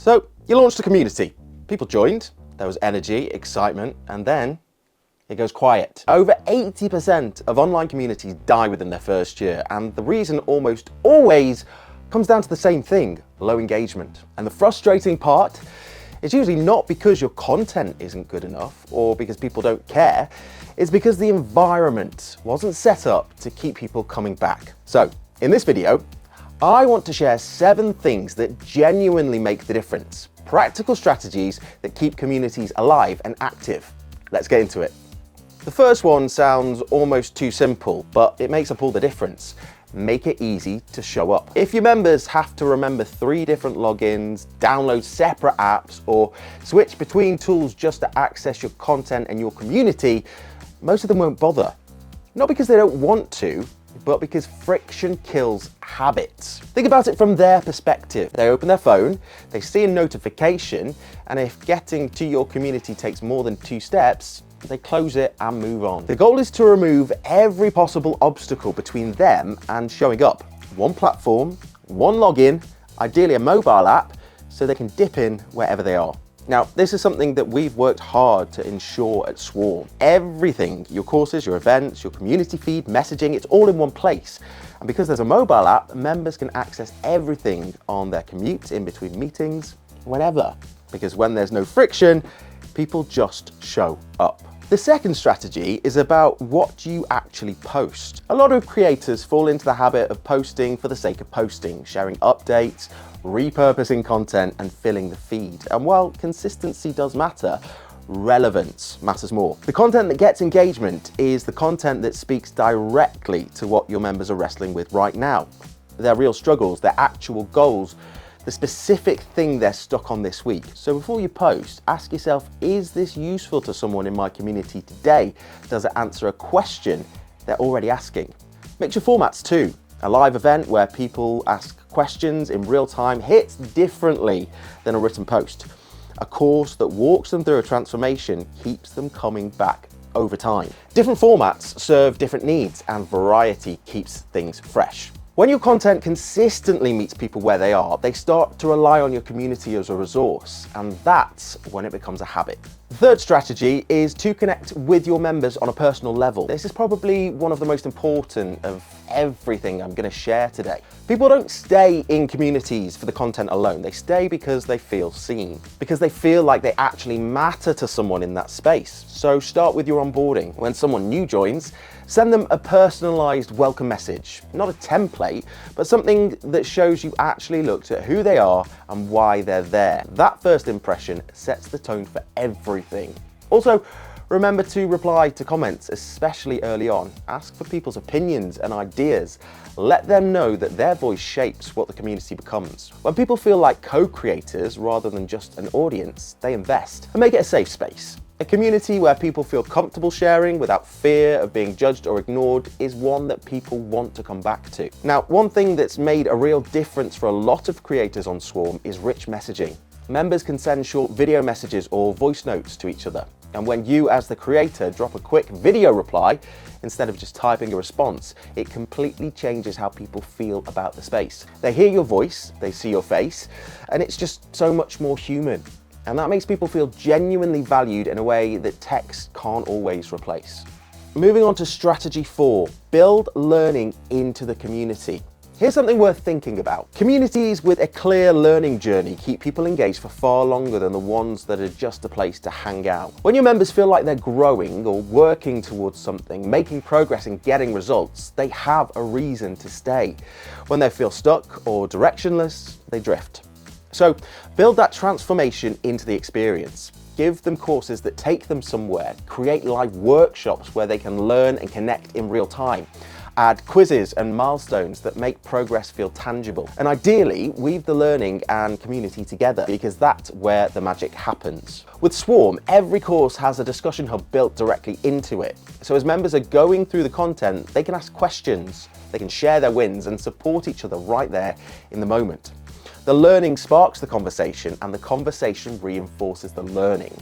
So you launched a community, people joined, there was energy, excitement, and then it goes quiet. Over 80% of online communities die within their first year, and the reason almost always comes down to the same thing: low engagement. And the frustrating part is usually not because your content isn't good enough or because people don't care, it's because the environment wasn't set up to keep people coming back. So in this video, I want to share 7 things that genuinely make the difference. Practical strategies that keep communities alive and active. Let's get into it. The first one sounds almost too simple, but it makes up all the difference. Make it easy to show up. If your members have to remember 3 different logins, download separate apps, or switch between tools just to access your content and your community, most of them won't bother. Not because they don't want to, but because friction kills habits. Think about it from their perspective. They open their phone, they see a notification, and if getting to your community takes more than 2 steps, they close it and move on. The goal is to remove every possible obstacle between them and showing up. One platform, one login, ideally a mobile app, so they can dip in wherever they are. Now, this is something that we've worked hard to ensure at Swarm. Everything, your courses, your events, your community feed, messaging, it's all in one place. And because there's a mobile app, members can access everything on their commute, in between meetings, whenever. Because when there's no friction, people just show up. The second strategy is about what you actually post. A lot of creators fall into the habit of posting for the sake of posting, sharing updates, repurposing content, and filling the feed. And while consistency does matter, relevance matters more. The content that gets engagement is the content that speaks directly to what your members are wrestling with right now. Their real struggles, their actual goals, the specific thing they're stuck on this week. So before you post, ask yourself, is this useful to someone in my community today? Does it answer a question they're already asking? Mix your formats too. A live event where people ask questions in real time hits differently than a written post. A course that walks them through a transformation keeps them coming back over time. Different formats serve different needs, and variety keeps things fresh. When your content consistently meets people where they are, they start to rely on your community as a resource, and that's when it becomes a habit. The third strategy is to connect with your members on a personal level. This is probably one of the most important of everything I'm going to share today. People don't stay in communities for the content alone. They stay because they feel seen, because they feel like they actually matter to someone in that space. So start with your onboarding. When someone new joins, send them a personalized welcome message, not a template, but something that shows you actually looked at who they are and why they're there. That first impression sets the tone for everything. Also, remember to reply to comments, especially early on. Ask for people's opinions and ideas. Let them know that their voice shapes what the community becomes. When people feel like co-creators rather than just an audience, they invest and make it a safe space. A community where people feel comfortable sharing without fear of being judged or ignored is one that people want to come back to. Now, one thing that's made a real difference for a lot of creators on Swarm is rich messaging. Members can send short video messages or voice notes to each other. And when you, as the creator, drop a quick video reply, instead of just typing a response, it completely changes how people feel about the space. They hear your voice, they see your face, and it's just so much more human. And that makes people feel genuinely valued in a way that text can't always replace. Moving on to strategy 4, build learning into the community. Here's something worth thinking about. Communities with a clear learning journey keep people engaged for far longer than the ones that are just a place to hang out. When your members feel like they're growing or working towards something, making progress and getting results, they have a reason to stay. When they feel stuck or directionless, they drift. So build that transformation into the experience. Give them courses that take them somewhere. Create live workshops where they can learn and connect in real time. Add quizzes and milestones that make progress feel tangible. And ideally, weave the learning and community together, because that's where the magic happens. With Swarm, every course has a discussion hub built directly into it. So as members are going through the content, they can ask questions, they can share their wins and support each other right there in the moment. The learning sparks the conversation, and the conversation reinforces the learning.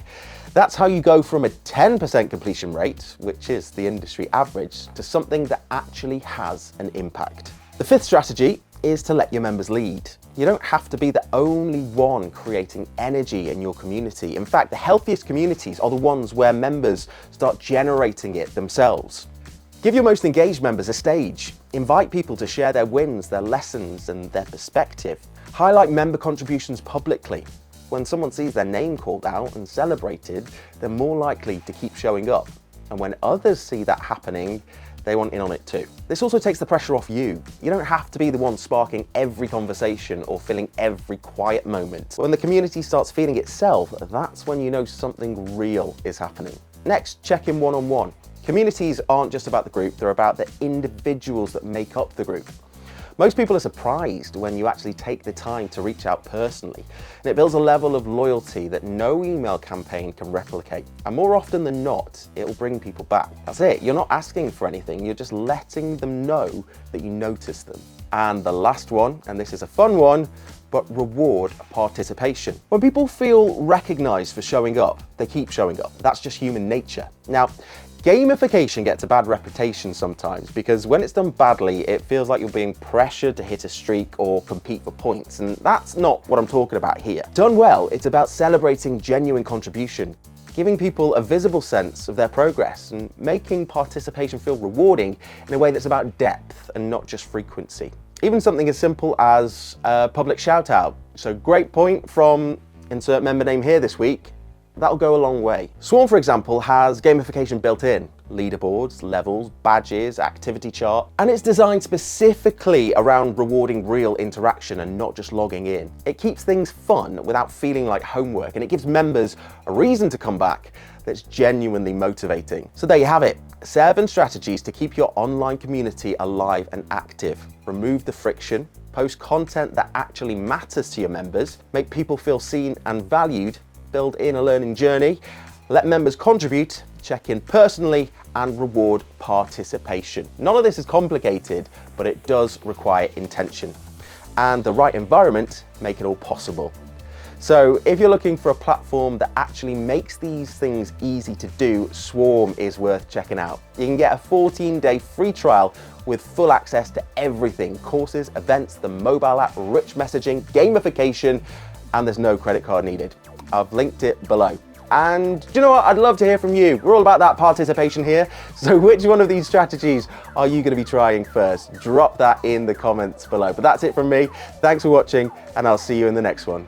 That's how you go from a 10% completion rate, which is the industry average, to something that actually has an impact. The fifth strategy is to let your members lead. You don't have to be the only one creating energy in your community. In fact, the healthiest communities are the ones where members start generating it themselves. Give your most engaged members a stage. Invite people to share their wins, their lessons, and their perspective. Highlight member contributions publicly. When someone sees their name called out and celebrated, they're more likely to keep showing up. And when others see that happening, they want in on it too. This also takes the pressure off you. You don't have to be the one sparking every conversation or filling every quiet moment. When the community starts feeding itself, that's when you know something real is happening. Next, check in one-on-one. Communities aren't just about the group, they're about the individuals that make up the group. Most people are surprised when you actually take the time to reach out personally, and it builds a level of loyalty that no email campaign can replicate. And more often than not, it will bring people back. That's it, you're not asking for anything, you're just letting them know that you notice them. And the last one, and this is a fun one, but reward participation. When people feel recognized for showing up, they keep showing up. That's just human nature. Now, gamification gets a bad reputation sometimes because when it's done badly, it feels like you're being pressured to hit a streak or compete for points, and that's not what I'm talking about here. Done well, it's about celebrating genuine contribution, giving people a visible sense of their progress, and making participation feel rewarding in a way that's about depth and not just frequency. Even something as simple as a public shout out. So great point from insert member name here this week. That'll go a long way. Swarm, for example, has gamification built in. Leaderboards, levels, badges, activity chart, and it's designed specifically around rewarding real interaction and not just logging in. It keeps things fun without feeling like homework, and it gives members a reason to come back that's genuinely motivating. So there you have it, 7 strategies to keep your online community alive and active. Remove the friction, post content that actually matters to your members, make people feel seen and valued, build in a learning journey, let members contribute, check in personally, and reward participation. None of this is complicated, but it does require intention. And the right environment make it all possible. So if you're looking for a platform that actually makes these things easy to do, Swarm is worth checking out. You can get a 14-day free trial with full access to everything: courses, events, the mobile app, rich messaging, gamification, and there's no credit card needed. I've linked it below. And do you know what? I'd love to hear from you. We're all about that participation here. So which one of these strategies are you going to be trying first? Drop that in the comments below. But that's it from me. Thanks for watching, and I'll see you in the next one.